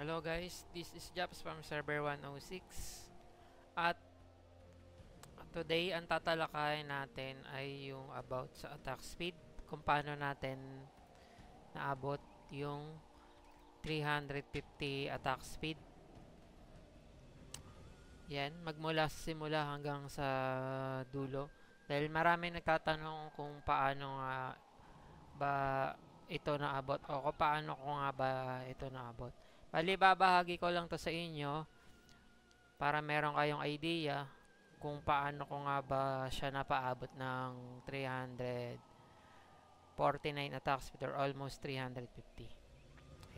Hello guys, this is Japs from Server 106 at today ang tatalakayin natin ay yung about sa attack speed, kung paano natin naabot yung 350 attack speed. Yan, magmula sa simula hanggang sa dulo dahil marami nagtatanong kung paano nga ba ito naabot o kung paano ko nga ba ito naabot. Bali, babahagi ko lang to sa inyo para meron kayong idea kung paano ko nga ba siya napaabot ng 349 attack speed or almost 350.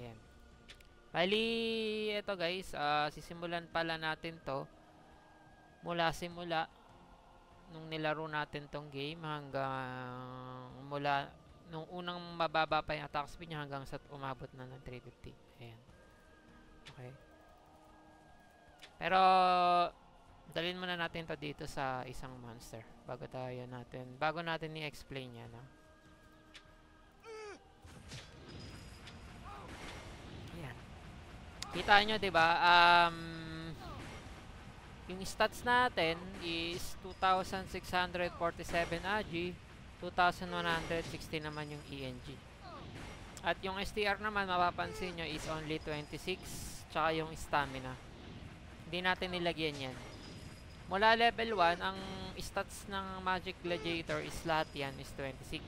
Ayan. Bali, ito guys, sisimulan pala natin to mula simula nung nilaro natin tong game hanggang mula nung unang mababa pa yung attack speed niya hanggang sa umabot na ng 350. Ayan. Okay. Pero dalhin muna natin to dito sa isang monster bago natin i-explain yan. Ayan. Kita nyo, 'di ba? Yung stats natin is 2,647 AG, 2,160 naman yung ENG. At yung STR naman, mapapansin nyo, is only 26, tsaka yung stamina. Hindi natin nilagyan yan. Mula level 1, ang stats ng Magic Gladiator is lahat yan is 26.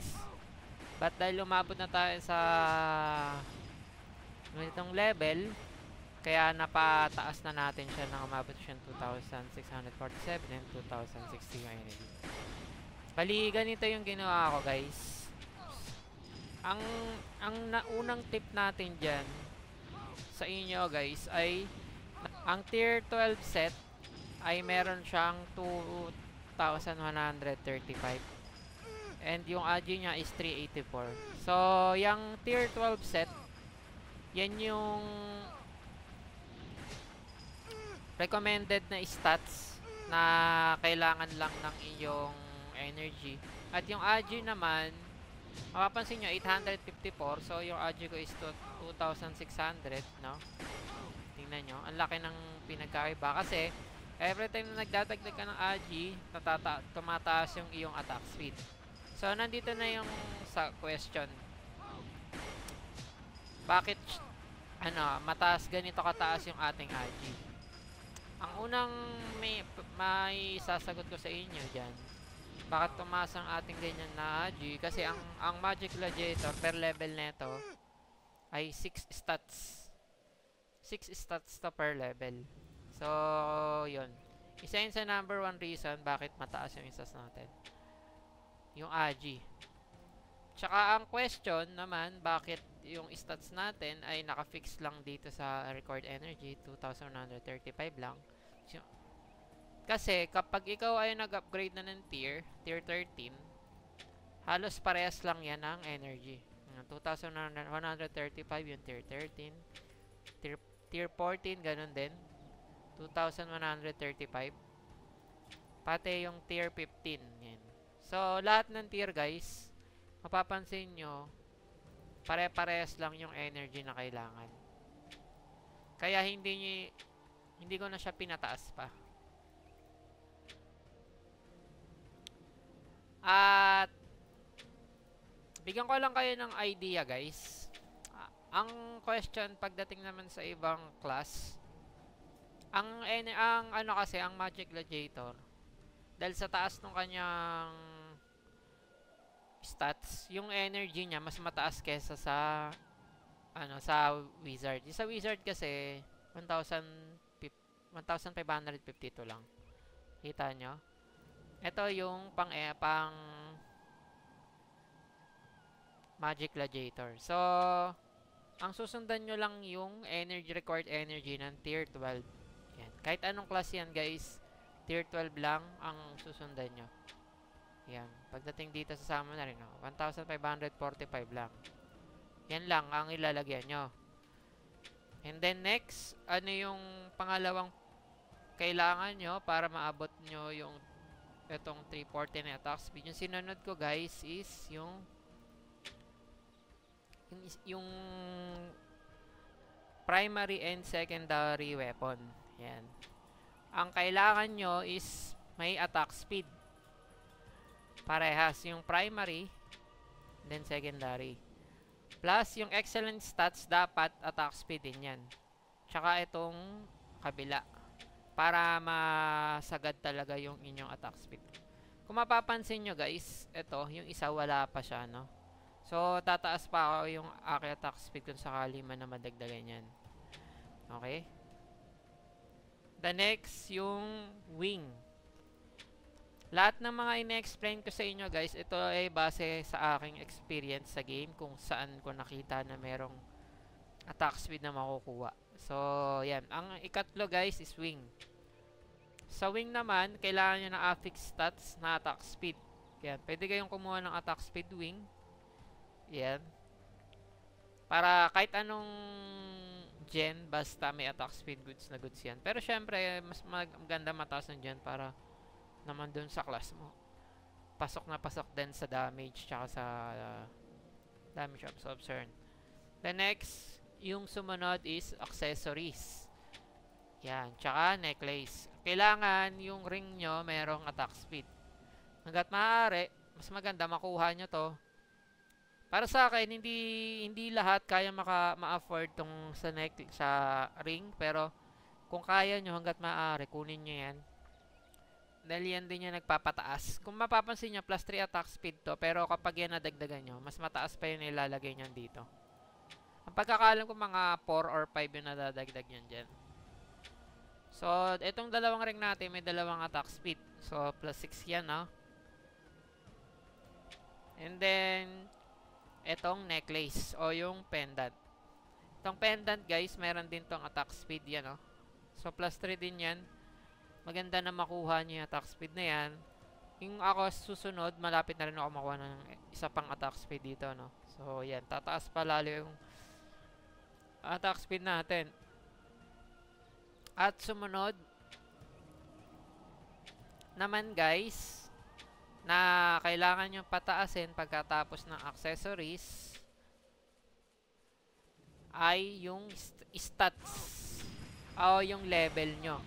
But dahil umabot na tayo sa ganitong level, kaya napataas na natin siya nang umabot siya ng 2,647 and 2,060 yung energy. Bali, ganito yung ginawa ko guys. Ang unang tip natin dyan sa inyo guys ay ang tier 12 set ay meron siyang 2,135 and yung AG niya is 384. So, yung tier 12 set, yan yung recommended na stats na kailangan lang ng iyong energy. At yung AG naman, mapapansin nyo, 854. So, yung AG ko is 2,600, no? Tingnan nyo. Ang laki ng pinagkaiba. Kasi, every time na nagdadagdag ka ng AG, tumataas yung iyong attack speed. So, nandito na yung sa question. Bakit, mataas ganito kataas yung ating AG? Ang unang may sasagot ko sa inyo dyan, bakit tumaas ang ating ganyan na AG? Kasi ang Magic Gladiator per level neto ay 6 stats. 6 stats to per level. So, yun. Isa yun sa number 1 reason bakit mataas yung stats natin. Yung AG. Tsaka ang question naman, bakit yung stats natin ay nakafix lang dito sa record energy, 2,135 lang. Kasi kapag ikaw ay nag-upgrade na ng tier 13, halos parehas lang yan ng energy. 2,135 yung tier 13, tier 14 ganun din, 2,135, pati yung tier 15 yan. So lahat ng tier guys, mapapansin nyo, pare-parehas lang yung energy na kailangan. Kaya hindi ko na siya pinataas pa. At bigyan ko lang kayo ng idea guys. Ang question pagdating naman sa ibang class, ang kasi ang Magic Gladiator, dahil sa taas ng kanyang stats, yung energy niya mas mataas kesa sa sa Wizard. Sa Wizard kasi 1,552 lang. Kita nyo? Ito yung pang Magic Gladiator. So, ang susundan nyo lang yung required energy ng tier 12. Yan. Kahit anong class yan guys, tier 12 lang ang susundan nyo. Yan. Pagdating dito sa sama na rin, 1,545 lang. Yan lang ang ilalagyan nyo. And then next, ano yung pangalawang kailangan nyo para maabot nyo yung itong 340 na attack speed? Yung sinunod ko guys is yung primary and secondary weapon. Yan. Ang kailangan nyo is may attack speed. Parehas yung primary, then secondary. Plus, yung excellent stats, dapat attack speed din yan. Tsaka itong kabila. Para masagad talaga yung inyong attack speed. Kung mapapansin nyo guys, ito, yung isa wala pa siya, no? So, tataas pa ako yung aking attack speed kung sakali man na madagdagan yan. Okay? The next, yung wing. Lahat ng mga ine-explain ko sa inyo guys, ito ay base sa aking experience sa game kung saan ko nakita na merong attack speed na makukuha. So, yan. Ang ikatlo guys is wing. Sa wing naman, kailangan nyo ng affix stats na attack speed. Yan. Pwede kayong kumuha ng attack speed wing. Yan. Para kahit anong gen, basta may attack speed goods na goods yan. Pero syempre, mas maganda mataas ng gen para naman dun sa class mo. Pasok na pasok din sa damage tsaka sa damage absorption. The next, yung sumunod is accessories. Yan, tsaka necklace. Kailangan yung ring nyo merong attack speed. Hanggat maaari, mas maganda makuha nyo to. Para sa akin, hindi lahat kaya ma-afford tong sa ring, pero kung kaya nyo hanggat maaari, kunin nyo yan. Dahil yan din yung nagpapataas. Kung mapapansin nyo, plus 3 attack speed to, pero kapag yan nadagdagan nyo, mas mataas pa yun ilalagay nyo dito. Ang pagkakalam ko mga 4 or 5 yung nadadagdag nyo dyan. So, itong dalawang ring natin, may dalawang attack speed. So, plus 6 yan, no? And then, itong necklace o yung pendant. Itong pendant, guys, meron din tong attack speed yan, no? So, plus 3 din yan. Maganda na makuha niyo yung attack speed na yan. Yung ako susunod, malapit na rin ako makuha ng isa pang attack speed dito, no? So, yan. Tataas pa lalo yung attack speed natin. At sumunod naman, guys, na kailangan nyo pataasin pagkatapos ng accessories ay yung stats o yung level nyo.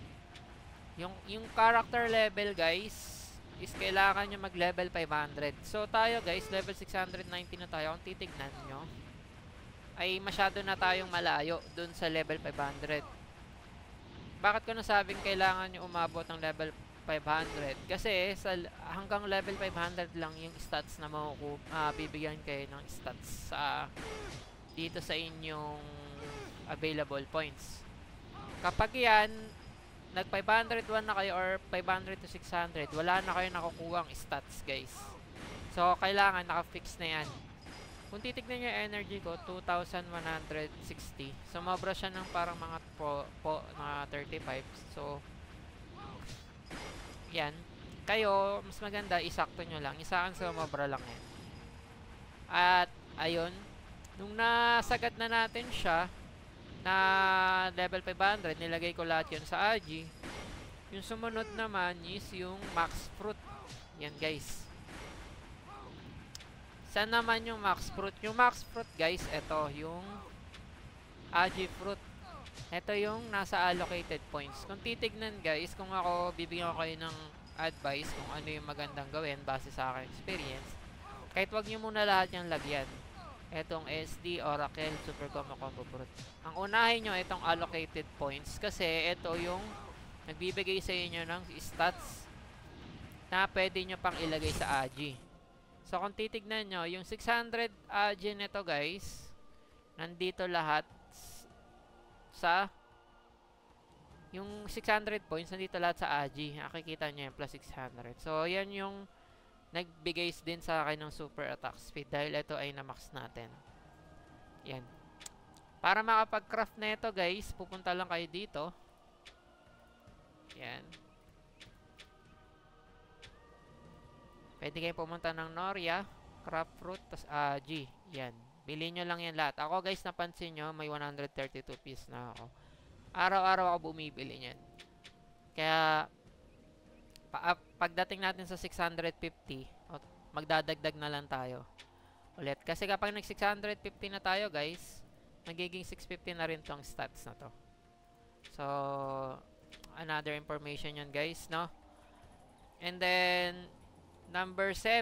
Yung character level, guys, is kailangan nyo mag-level 500. So, tayo, guys, level 690 na tayo. Kung titignan nyo, ay masyado na tayong malayo dun sa level 500. Bakit ko nasabing kailangan nyo umabot ng level 500? Kasi hanggang level 500 lang yung stats na bibigyan kayo ng stats dito sa inyong available points. Kapag yan, nag 501 na kayo or 500 to 600, wala na kayo nakukuha ang stats, guys. So, kailangan naka-fix na yan. Kung titignan nyo yung energy ko, 2,160. Sumobra siya ng parang mga mga 35. So, yan. Kayo, mas maganda, isakto nyo lang. Isaan sumobra lang yan. At, ayun. Nung nasagad na natin siya, na level 500, nilagay ko lahat yun sa Agi. Yung sumunod naman is yung max fruit. Yan, guys. Saan naman yung max fruit? Yung max fruit, guys, ito yung Agi fruit. Ito yung nasa allocated points. Kung titignan, guys, kung ako bibigyan ko kayo ng advice kung ano yung magandang gawin base sa aking experience, kahit wag nyo muna lahat yung lagyan. Etong SD, Oracle, Super Combo Fruit. Ang unahin nyo itong allocated points kasi ito yung nagbibigay sa inyo ng stats na pwede nyo pang ilagay sa Agi. So, kung titignan nyo, yung 600 Agi nito, guys, nandito lahat sa yung 600 points, nandito lahat sa Agi. Nakikita nyo yung plus 600. So, yan yung nagbigay din sa akin ng super attack speed dahil ito ay na-max natin. Yan. Para makapag-craft na ito, guys, pupunta lang kayo dito. Yan. Pwede kayo pumunta ng Noria, craft fruit, tas Agi. Yan. Bilhin nyo lang yan lahat. Ako, guys, napansin nyo, may 132 piece na ako. Araw-araw ako bumibili niyan. Kaya, pagdating natin sa 650, magdadagdag na lang tayo ulit. Kasi kapag nag 650 na tayo, guys, magiging 650 na rin tong stats na to. So, another information yun guys, no? And then, number 7,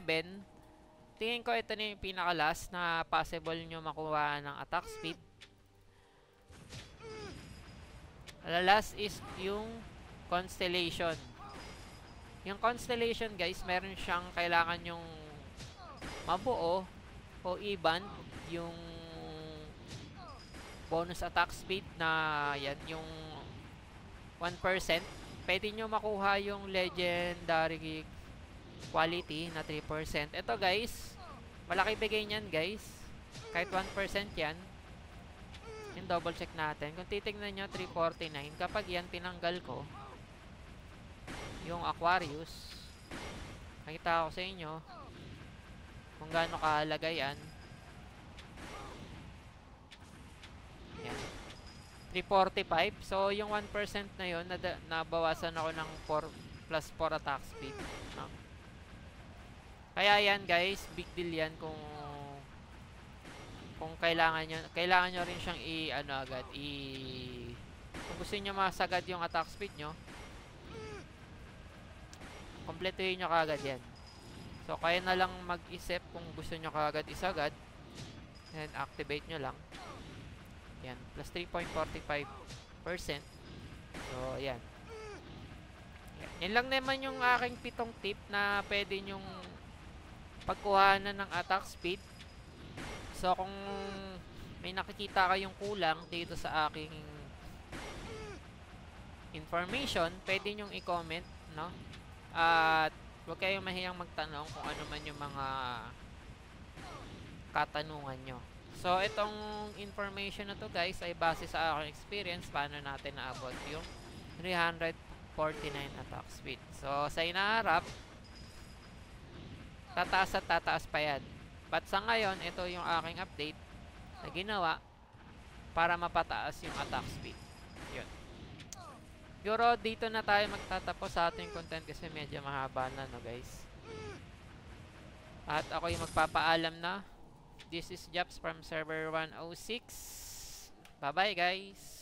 tingin ko ito na yung pinaka-last na possible nyo makuha ng attack speed. The last is yung Constellation. Yung Constellation guys, meron siyang kailangan yung mabuo o even yung bonus attack speed na yan, yung 1%. Pwede nyo makuha yung legendary quality na 3%. Ito guys, malaki bigay niyan guys. Kahit 1% yan. Yung double check natin. Kung titignan nyo, 349. Kapag yan tinanggal ko, yung Aquarius, nakita ko sa inyo kung gaano kahalaga yan. Yan. 345. So, yung 1% na yun, nabawasan ako ng 4 plus 4 attack speed. No? Kaya yan guys, big deal yan kung kailangan nyo rin siyang kung gusto nyo masagad yung attack speed nyo, kompletuhin nyo kaagad yan. So, kaya na lang mag-isip kung gusto nyo kaagad isagad, and activate nyo lang. Yan, plus 3.45%. So, yan. Yan lang naman yung aking 7 tip na pwede nyong pagkuhanan ng attack speed. So, kung may nakikita kayong kulang dito sa aking information, pwede nyong i-comment, no? At huwag kayong mahiyang magtanong kung ano man yung mga katanungan nyo. So, itong information na to guys ay base sa aking experience paano natin naabot yung 349 attack speed. So, sa inaharap, tataas at tataas pa yan. But sa ngayon, ito yung aking update na ginawa para mapataas yung attack speed. Yun. Siguro dito na tayo magtatapos sa ating content kasi medyo mahaba na, no guys. At ako yung magpapaalam na. This is Japs from server 106. Bye bye guys.